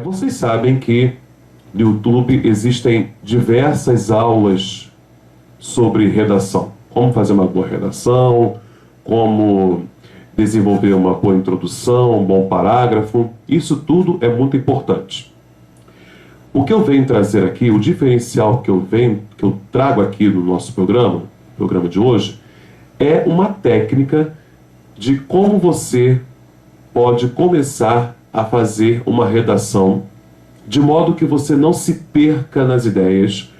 Vocês sabem que no YouTube existem diversas aulas sobre redação. Como fazer uma boa redação, como desenvolver uma boa introdução, um bom parágrafo. Isso tudo é muito importante. O que eu venho trazer aqui, o diferencial que eu trago aqui no nosso programa de hoje, é uma técnica de como você pode começar a fazer uma redação de modo que você não se perca nas ideias.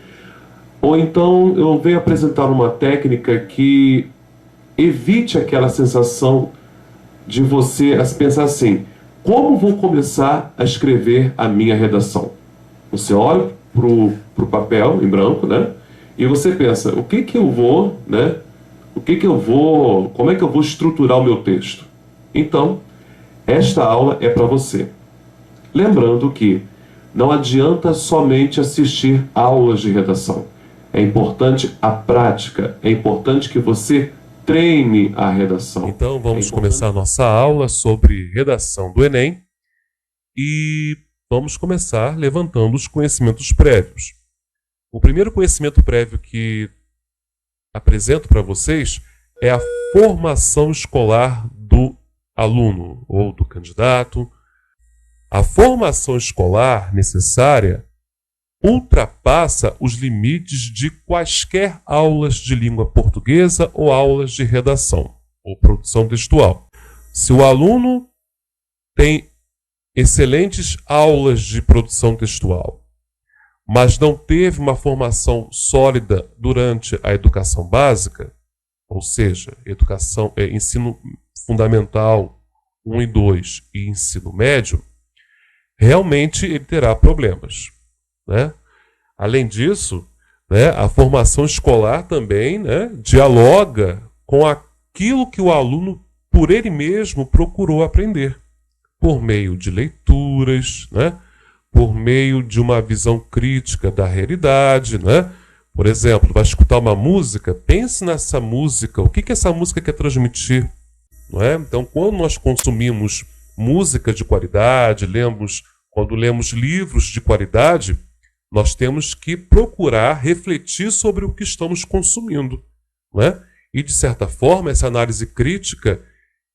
Ou então eu venho apresentar uma técnica que evite aquela sensação de você pensar assim: como vou começar a escrever a minha redação? Você olha pro papel em branco, né? E você pensa: o que que eu vou, né? Como é que eu vou estruturar o meu texto? Então, esta aula é para você. Lembrando que não adianta somente assistir aulas de redação. É importante a prática, é importante que você treine a redação. Então vamos começar nossa aula sobre redação do Enem e vamos começar levantando os conhecimentos prévios. O primeiro conhecimento prévio que apresento para vocês é a formação escolar do aluno ou do candidato. A formação escolar necessária ultrapassa os limites de quaisquer aulas de língua portuguesa ou aulas de redação ou produção textual. Se o aluno tem excelentes aulas de produção textual, mas não teve uma formação sólida durante a educação básica, ou seja, ensino fundamental 1 e 2 e ensino médio, realmente ele terá problemas, né? Além disso, né, a formação escolar também, né, dialoga com aquilo que o aluno, por ele mesmo, procurou aprender, por meio de leituras, né, por meio de uma visão crítica da realidade, né? Por exemplo, vai escutar uma música, pense nessa música, o que essa música quer transmitir, não é? Então, quando nós consumimos música de qualidade, quando lemos livros de qualidade, nós temos que procurar refletir sobre o que estamos consumindo, não é? E, de certa forma, essa análise crítica,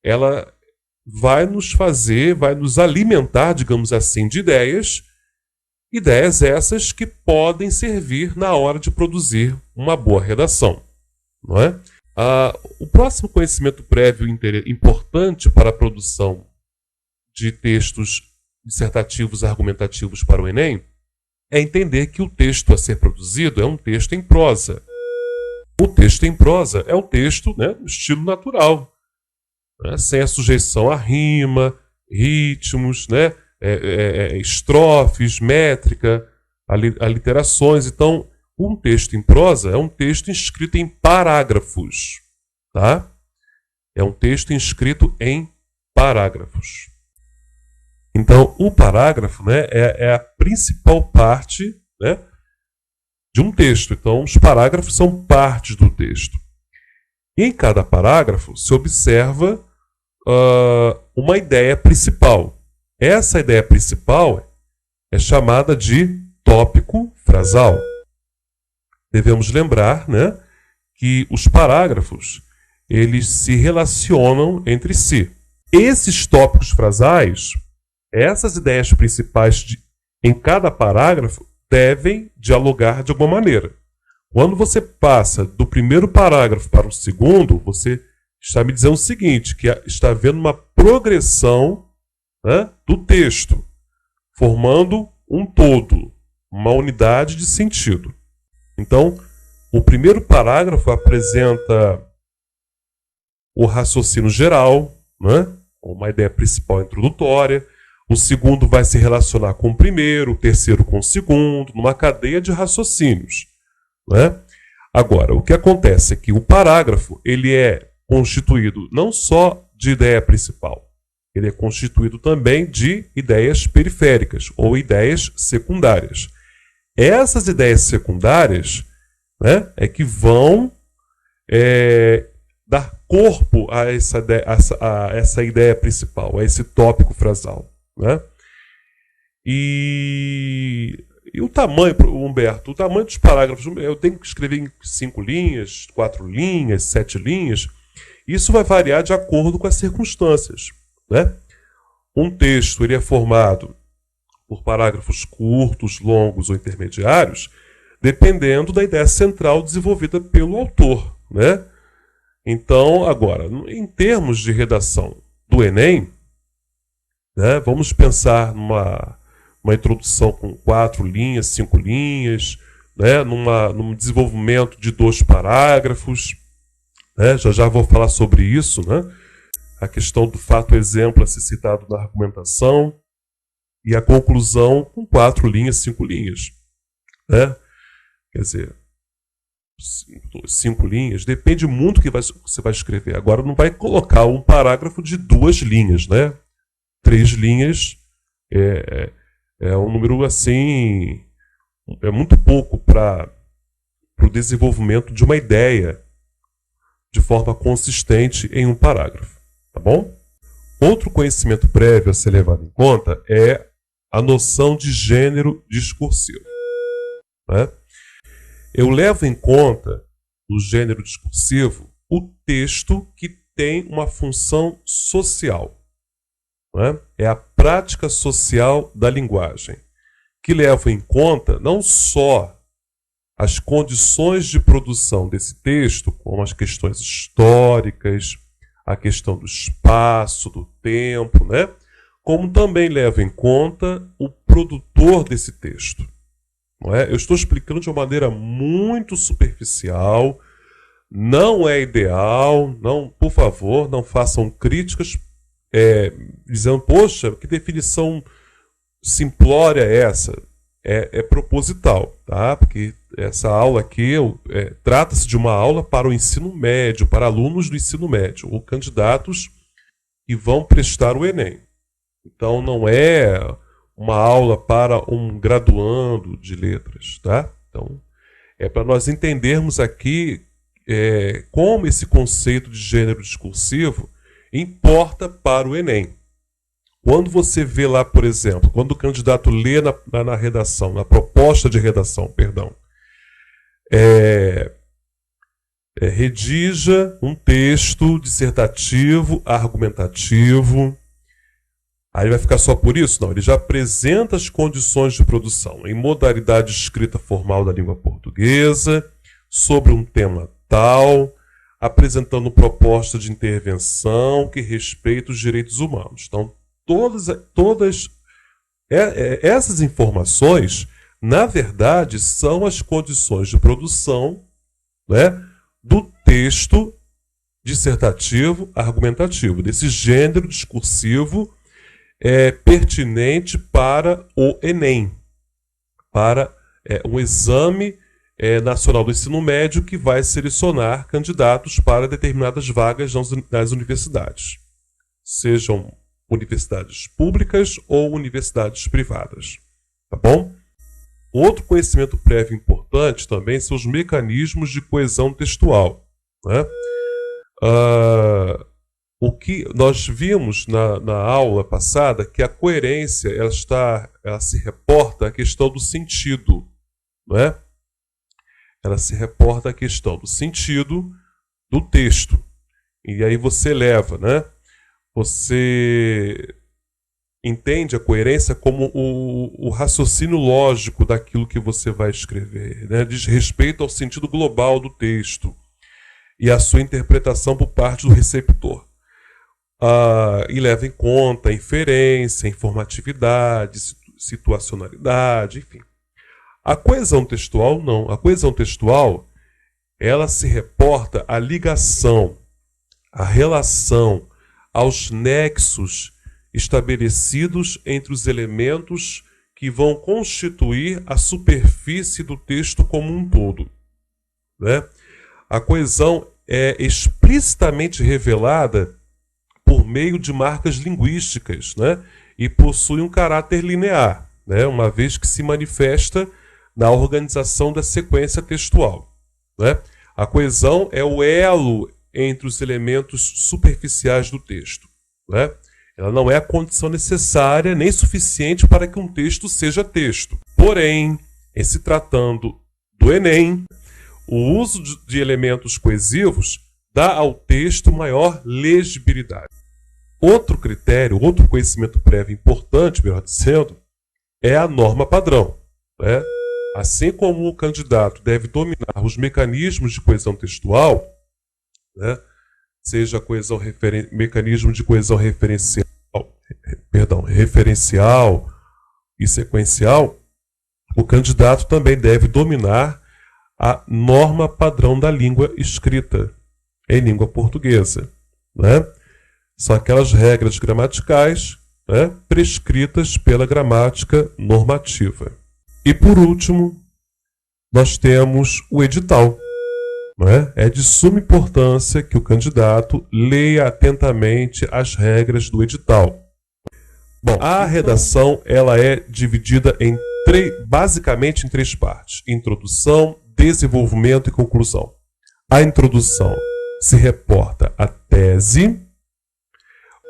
ela vai nos alimentar, digamos assim, de ideias essas que podem servir na hora de produzir uma boa redação, não é? O próximo conhecimento prévio importante para a produção de textos dissertativos argumentativos para o Enem é entender que o texto a ser produzido é um texto em prosa. O texto em prosa é um texto, né, no estilo natural, né, sem a sujeição à rima, ritmos, né, estrofes, métrica, aliterações. Então, um texto em prosa é um texto escrito em parágrafos, tá? É um texto escrito em parágrafos. Então, o parágrafo, né, é a principal parte, né, de um texto. Então, os parágrafos são partes do texto. E em cada parágrafo se observa uma ideia principal. Essa ideia principal é chamada de tópico frasal. Devemos lembrar, né, que os parágrafos eles se relacionam entre si. Esses tópicos frasais, essas ideias principais em cada parágrafo devem dialogar de alguma maneira. Quando você passa do primeiro parágrafo para o segundo, você está me dizendo o seguinte, que está havendo uma progressão, né, do texto, formando um todo, uma unidade de sentido. Então, o primeiro parágrafo apresenta o raciocínio geral, né, uma ideia principal introdutória. O segundo vai se relacionar com o primeiro, o terceiro com o segundo, numa cadeia de raciocínios, né? Agora, o que acontece é que o parágrafo ele é constituído não só de ideia principal, ele é constituído também de ideias periféricas ou ideias secundárias. Essas ideias secundárias, né, é que vão dar corpo a essa ideia principal, a esse tópico frasal, né? E o tamanho, Humberto, o tamanho dos parágrafos, eu tenho que escrever em 5 linhas, 4 linhas, 7 linhas. Isso vai variar de acordo com as circunstâncias, né? Um texto ele é formado por parágrafos curtos, longos ou intermediários, dependendo da ideia central desenvolvida pelo autor, né? Então, agora, em termos de redação do Enem, né, vamos pensar numa introdução com 4 linhas, 5 linhas, né, num desenvolvimento de 2 parágrafos, né, já vou falar sobre isso, né, a questão do fato exemplo a ser citado na argumentação e a conclusão com 4 linhas, 5 linhas. Né? Quer dizer, 5 linhas, depende muito do que você vai escrever. Agora não vai colocar um parágrafo de 2 linhas, né? 3 linhas é um número assim, é muito pouco para o desenvolvimento de uma ideia de forma consistente em um parágrafo, tá bom? Outro conhecimento prévio a ser levado em conta é a noção de gênero discursivo, né? Eu levo em conta no gênero discursivo o texto que tem uma função social, né? É a prática social da linguagem, que leva em conta não só as condições de produção desse texto, como as questões históricas, a questão do espaço, do tempo, né? Como também leva em conta o produtor desse texto. Não é? Eu estou explicando de uma maneira muito superficial, não é ideal, não, por favor, não façam críticas dizendo, poxa, que definição simplória é essa? É proposital, tá? Porque essa aula aqui trata-se de uma aula para o ensino médio, para alunos do ensino médio, ou candidatos que vão prestar o Enem. Então não é uma aula para um graduando de letras, tá? Então é para nós entendermos aqui como esse conceito de gênero discursivo importa para o Enem. Quando você vê lá, por exemplo, quando o candidato lê na redação, na proposta de redação, perdão, redija um texto dissertativo, argumentativo. Aí vai ficar só por isso? Não, ele já apresenta as condições de produção em modalidade de escrita formal da língua portuguesa, sobre um tema tal, apresentando proposta de intervenção que respeita os direitos humanos. Então, todas essas informações, na verdade, são as condições de produção, né, do texto dissertativo, argumentativo, desse gênero discursivo pertinente para o Enem, para um exame nacional do ensino médio que vai selecionar candidatos para determinadas vagas nas universidades, sejam universidades públicas ou universidades privadas, tá bom? Outro conhecimento prévio importante também são os mecanismos de coesão textual, né? O que nós vimos na aula passada, que a coerência ela se reporta à questão do sentido, né? Ela se reporta à questão do sentido do texto. E aí você leva, né? Você entende a coerência como o raciocínio lógico daquilo que você vai escrever, né? Diz respeito ao sentido global do texto e a sua interpretação por parte do receptor. E leva em conta a inferência, a informatividade, situacionalidade, enfim. A coesão textual não. A coesão textual, ela se reporta à ligação, à relação, aos nexos estabelecidos entre os elementos que vão constituir a superfície do texto como um todo, né? A coesão é explicitamente revelada por meio de marcas linguísticas, né? E possui um caráter linear, né? Uma vez que se manifesta na organização da sequência textual, né? A coesão é o elo entre os elementos superficiais do texto, né? Ela não é a condição necessária nem suficiente para que um texto seja texto. Porém, em se tratando do Enem, o uso de elementos coesivos dá ao texto maior legibilidade. Outro critério, outro conhecimento prévio importante, melhor dizendo, é a norma padrão, né? Assim como o candidato deve dominar os mecanismos de coesão textual, né? Seja mecanismo de coesão referencial e sequencial, o candidato também deve dominar a norma padrão da língua escrita em língua portuguesa, né? São aquelas regras gramaticais, né, prescritas pela gramática normativa. E por último, nós temos o edital. Né? É de suma importância que o candidato leia atentamente as regras do edital. Bom, a redação ela é dividida basicamente em 3 partes: introdução, desenvolvimento e conclusão. A introdução se reporta à tese.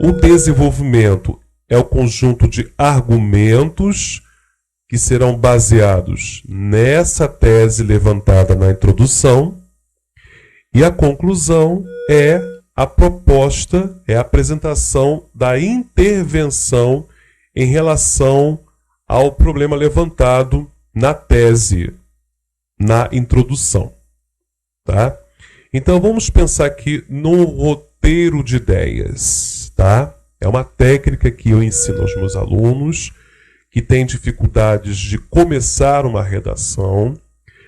O desenvolvimento é o conjunto de argumentos que serão baseados nessa tese levantada na introdução. E a conclusão é a proposta, é a apresentação da intervenção em relação ao problema levantado na tese, na introdução. Tá? Então vamos pensar aqui no roteiro de ideias. Tá? É uma técnica que eu ensino aos meus alunos que têm dificuldades de começar uma redação,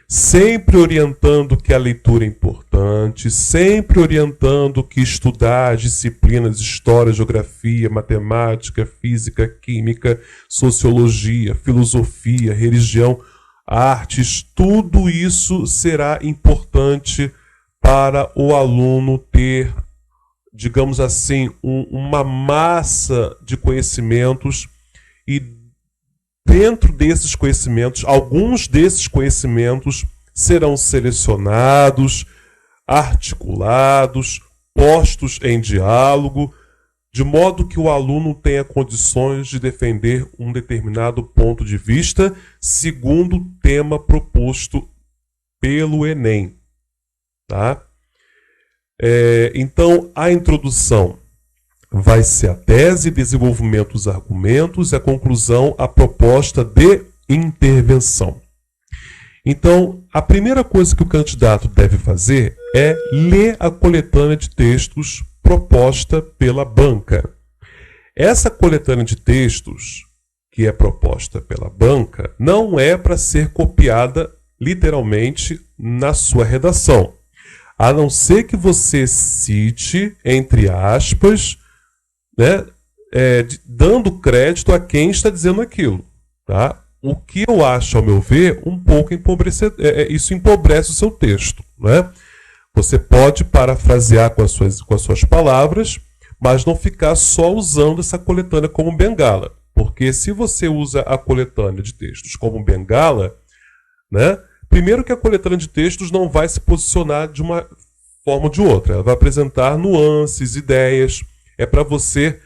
sempre orientando que a leitura é importante, sempre orientando que estudar as disciplinas história, geografia, matemática, física, química, sociologia, filosofia, religião, artes, tudo isso será importante para o aluno ter, digamos assim, uma massa de conhecimentos e dentro desses conhecimentos, alguns desses conhecimentos serão selecionados, articulados, postos em diálogo, de modo que o aluno tenha condições de defender um determinado ponto de vista segundo o tema proposto pelo Enem. Tá? Então, a introdução vai ser a tese, desenvolvimento dos argumentos e a conclusão, a proposta de intervenção. Então, a primeira coisa que o candidato deve fazer é ler a coletânea de textos proposta pela banca. Essa coletânea de textos, que é proposta pela banca, não é para ser copiada literalmente na sua redação, a não ser que você cite, entre aspas, né, dando crédito a quem está dizendo aquilo. Tá? O que eu acho, ao meu ver, um pouco isso empobrece o seu texto. Né? Você pode parafrasear com as suas palavras, mas não ficar só usando essa coletânea como bengala. Porque se você usa a coletânea de textos como bengala, né, primeiro que a coletânea de textos não vai se posicionar de uma forma ou de outra. Ela vai apresentar nuances, ideias. É para você...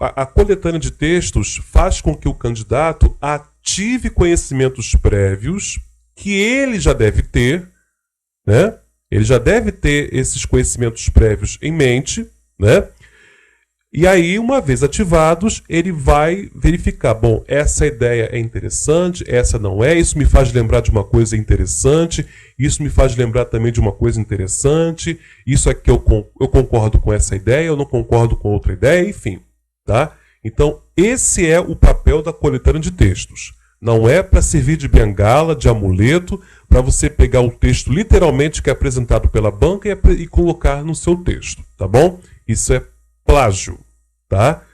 A coletânea de textos faz com que o candidato ative conhecimentos prévios que ele já deve ter, né? Ele já deve ter esses conhecimentos prévios em mente, né? E aí, uma vez ativados, ele vai verificar, bom, essa ideia é interessante, essa não é, isso me faz lembrar de uma coisa interessante, isso me faz lembrar também de uma coisa interessante, isso aqui eu concordo com essa ideia, eu não concordo com outra ideia, enfim. Tá? Então, esse é o papel da coletânea de textos. Não é para servir de bengala, de amuleto, para você pegar o texto literalmente que é apresentado pela banca e colocar no seu texto, tá bom? Isso é plágio, tá?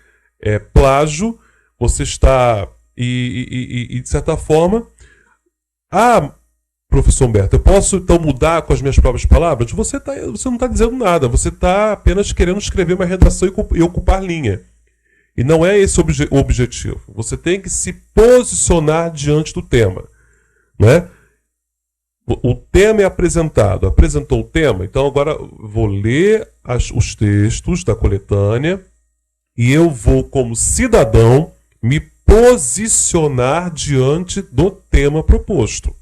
É plágio, você está... E de certa forma... Professor Humberto, eu posso então mudar com as minhas próprias palavras? Você não está dizendo nada, você está apenas querendo escrever uma redação e ocupar linha. E não é esse o objetivo. Você tem que se posicionar diante do tema. Né? O tema é apresentado. Apresentou o tema, então agora vou ler os textos da coletânea e eu vou, como cidadão, me posicionar diante do tema proposto.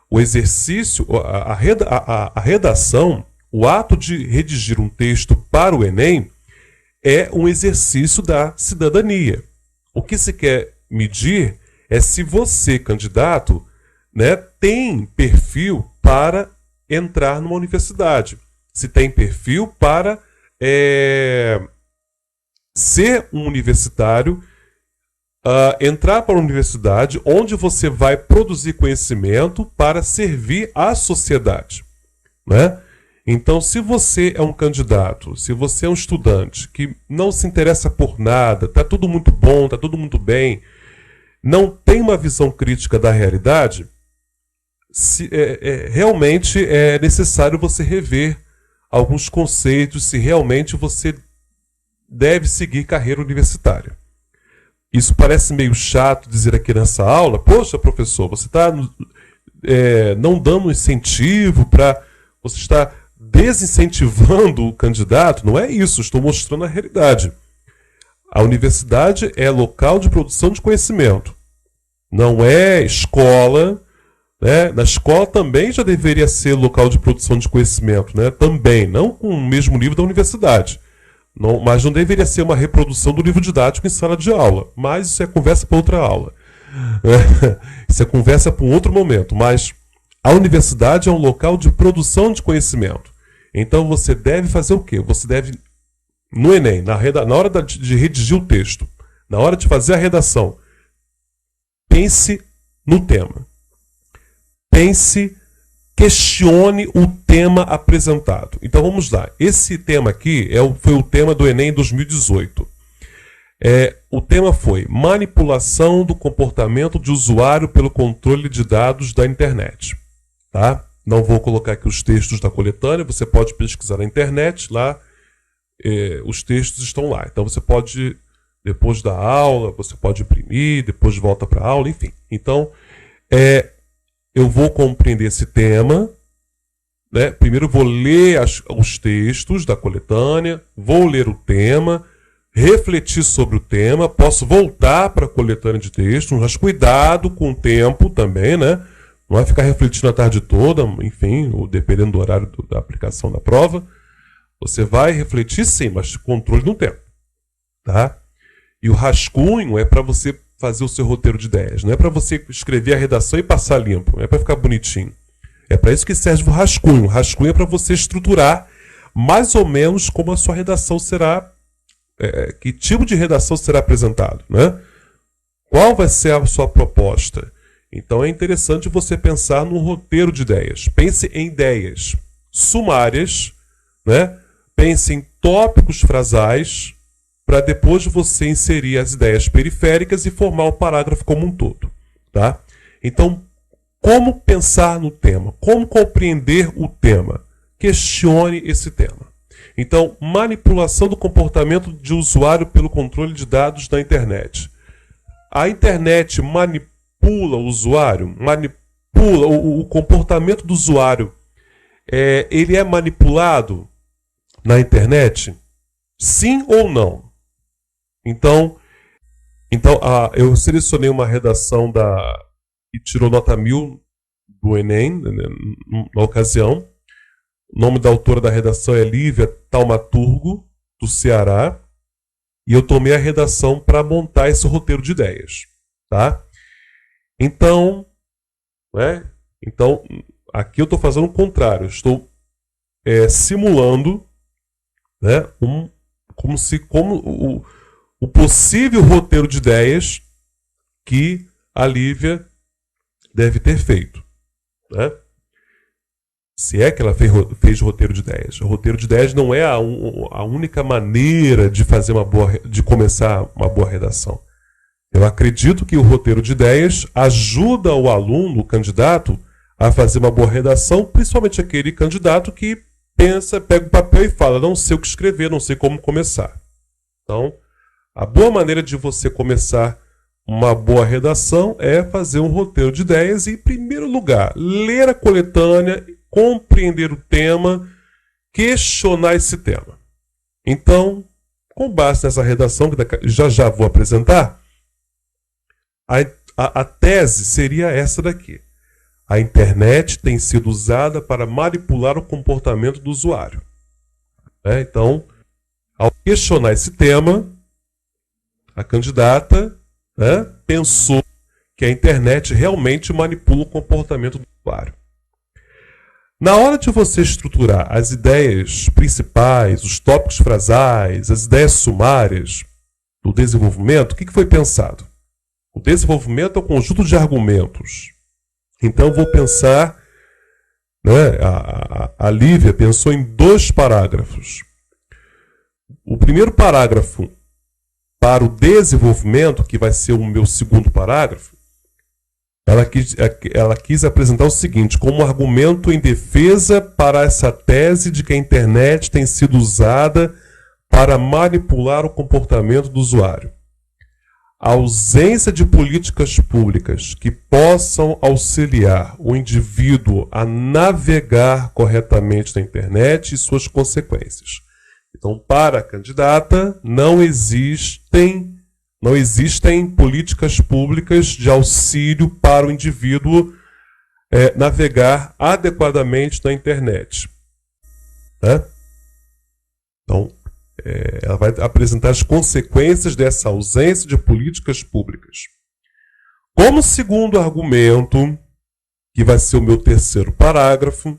O exercício, a redação, o ato de redigir um texto para o Enem é um exercício da cidadania. O que se quer medir é se você, candidato, né, tem perfil para entrar numa universidade, se tem perfil para ser um universitário, entrar para uma universidade onde você vai produzir conhecimento para servir à sociedade, né? Então, se você é um candidato, se você é um estudante que não se interessa por nada, está tudo muito bom, está tudo muito bem, não tem uma visão crítica da realidade, realmente é necessário você rever alguns conceitos, se realmente você deve seguir carreira universitária. Isso parece meio chato dizer aqui nessa aula. Poxa, professor, você está não dando incentivo para... Você está desincentivando o candidato? Não é isso, estou mostrando a realidade. A universidade é local de produção de conhecimento. Não é escola, né? Na escola também já deveria ser local de produção de conhecimento, né? Também, não com o mesmo nível da universidade. Não, mas não deveria ser uma reprodução do livro didático em sala de aula. Mas isso é conversa para outra aula. Isso é conversa para um outro momento. Mas a universidade é um local de produção de conhecimento. Então você deve fazer o quê? Você deve, no Enem, na hora de redigir o texto, na hora de fazer a redação, pense no tema. Questione o tema apresentado. Então vamos lá. Esse tema aqui foi o tema do Enem 2018. O tema foi manipulação do comportamento de usuário pelo controle de dados da internet. Tá? Não vou colocar aqui os textos da coletânea, você pode pesquisar na internet, lá os textos estão lá. Então você pode, depois da aula, você pode imprimir, depois volta para a aula, enfim. Então, eu vou compreender esse tema, né? Primeiro vou ler os textos da coletânea, vou ler o tema, refletir sobre o tema, posso voltar para a coletânea de textos, mas cuidado com o tempo também, né? Não vai ficar refletindo a tarde toda, enfim, ou dependendo do horário da aplicação da prova. Você vai refletir sim, mas controle no tempo. Tá? E o rascunho é para você fazer o seu roteiro de ideias. Não é para você escrever a redação e passar limpo. Não é para ficar bonitinho. É para isso que serve o rascunho. O rascunho é para você estruturar mais ou menos como a sua redação será, que tipo de redação será apresentado, né? Qual vai ser a sua proposta? Então é interessante você pensar no roteiro de ideias. Pense em ideias sumárias, né? Pense em tópicos frasais, para depois você inserir as ideias periféricas e formar o parágrafo como um todo. Tá? Então, como pensar no tema? Como compreender o tema? Questione esse tema. Então, manipulação do comportamento de usuário pelo controle de dados da internet. A internet manipula o usuário, manipula o comportamento do usuário. Ele é manipulado na internet? Sim ou não? Então eu selecionei uma redação que tirou nota 1000 do Enem, na ocasião. O nome da autora da redação é Lívia Taumaturgo, do Ceará. E eu tomei a redação para montar esse roteiro de ideias. Tá? Então, aqui eu estou fazendo o contrário. Eu estou simulando, né, como o possível roteiro de ideias que a Lívia deve ter feito. Né? Se é que ela fez roteiro de ideias. O roteiro de ideias não é a única maneira de de começar uma boa redação. Eu acredito que o roteiro de ideias ajuda o aluno, o candidato, a fazer uma boa redação, principalmente aquele candidato que pensa, pega o papel e fala, não sei o que escrever, não sei como começar. Então, a boa maneira de você começar uma boa redação é fazer um roteiro de ideias e, em primeiro lugar, ler a coletânea, compreender o tema, questionar esse tema. Então, com base nessa redação, que já vou apresentar, a tese seria essa daqui. A internet tem sido usada para manipular o comportamento do usuário. Então, ao questionar esse tema, a candidata pensou que a internet realmente manipula o comportamento do usuário. Na hora de você estruturar as ideias principais, os tópicos frasais, as ideias sumárias do desenvolvimento, o que foi pensado? O desenvolvimento é um conjunto de argumentos. Então, eu vou pensar, a Lívia pensou em 2 parágrafos. O primeiro parágrafo para o desenvolvimento, que vai ser o meu segundo parágrafo, ela quis apresentar o seguinte, como argumento em defesa para essa tese de que a internet tem sido usada para manipular o comportamento do usuário. A ausência de políticas públicas que possam auxiliar o indivíduo a navegar corretamente na internet e suas consequências. Então, para a candidata, não existem políticas públicas de auxílio para o indivíduo navegar adequadamente na internet. Então, ela vai apresentar as consequências dessa ausência de políticas públicas. Como segundo argumento, que vai ser o meu terceiro parágrafo,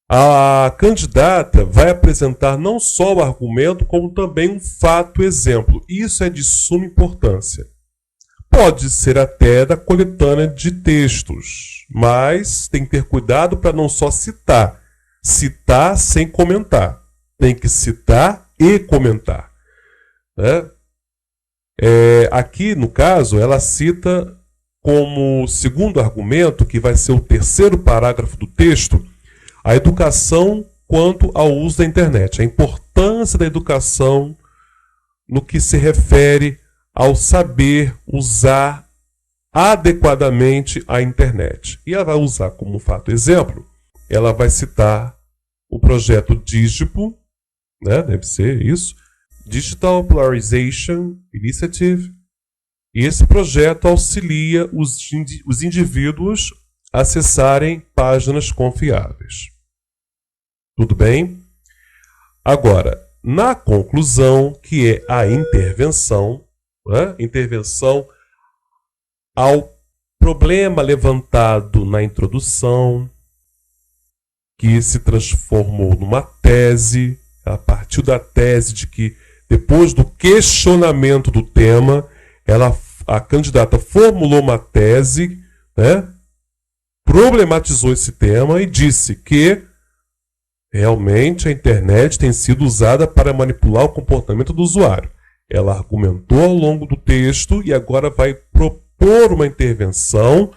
a candidata vai apresentar não só o argumento, como também um fato exemplo. Isso é de suma importância. Pode ser até da coletânea de textos, mas tem que ter cuidado para não só citar. Citar sem comentar. Tem que citar e comentar. Aqui, no caso, ela cita como segundo argumento, que vai ser o terceiro parágrafo do texto, a educação quanto ao uso da internet, a importância da educação no que se refere ao saber usar adequadamente a internet. E ela vai usar como fato exemplo, ela vai citar o projeto Digipo, deve ser isso, Digital Polarization Initiative, e esse projeto auxilia os indivíduos a acessarem páginas confiáveis. Tudo bem? Agora, na conclusão, que é a intervenção, intervenção ao problema levantado na introdução, que se transformou numa tese, a partir da tese de que, depois do questionamento do tema, a candidata formulou uma tese, problematizou esse tema e disse que realmente a internet tem sido usada para manipular o comportamento do usuário. Ela argumentou ao longo do texto e agora vai propor uma intervenção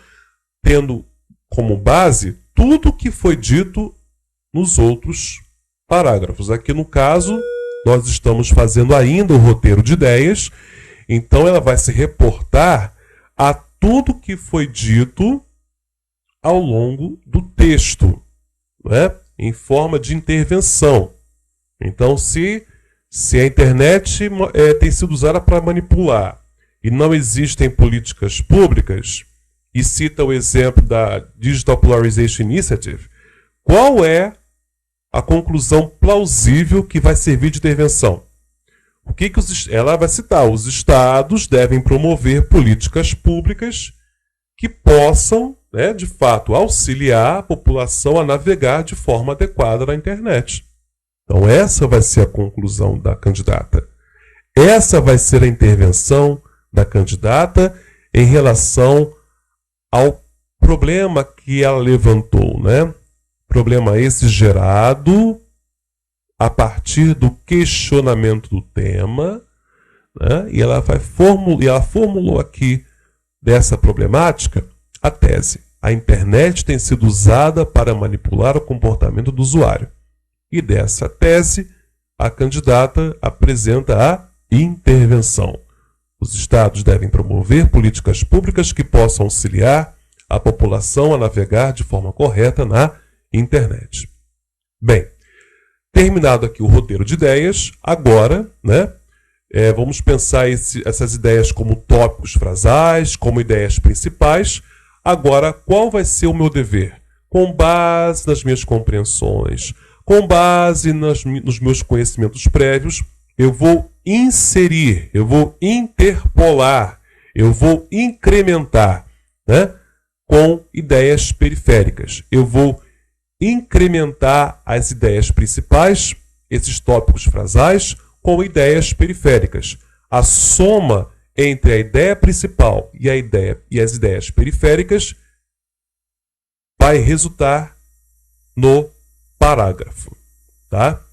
tendo como base tudo o que foi dito nos outros parágrafos. Aqui no caso, nós estamos fazendo ainda o roteiro de ideias, então ela vai se reportar a tudo que foi dito ao longo do texto, em forma de intervenção. Então, se a internet tem sido usada para manipular e não existem políticas públicas, e cita o exemplo da Digital Polarization Initiative, qual é a conclusão plausível que vai servir de intervenção? Ela vai citar, os estados devem promover políticas públicas que possam, de fato, auxiliar a população a navegar de forma adequada na internet. Então, essa vai ser a conclusão da candidata. Essa vai ser a intervenção da candidata em relação ao problema que ela levantou, Problema esse gerado a partir do questionamento do tema, e ela formulou aqui dessa problemática a tese. A internet tem sido usada para manipular o comportamento do usuário. E dessa tese, a candidata apresenta a intervenção. Os estados devem promover políticas públicas que possam auxiliar a população a navegar de forma correta na internet. Bem, Terminado aqui o roteiro de ideias, agora, né, vamos pensar essas ideias como tópicos frasais, como ideias principais. Agora, qual vai ser o meu dever? Com base nas minhas compreensões, com base nos meus conhecimentos prévios, eu vou inserir, eu vou interpolar, eu vou incrementar, né, com ideias periféricas. Eu vou incrementar as ideias principais, esses tópicos frasais, com ideias periféricas. A soma entre a ideia principal e as ideias periféricas vai resultar no parágrafo, tá?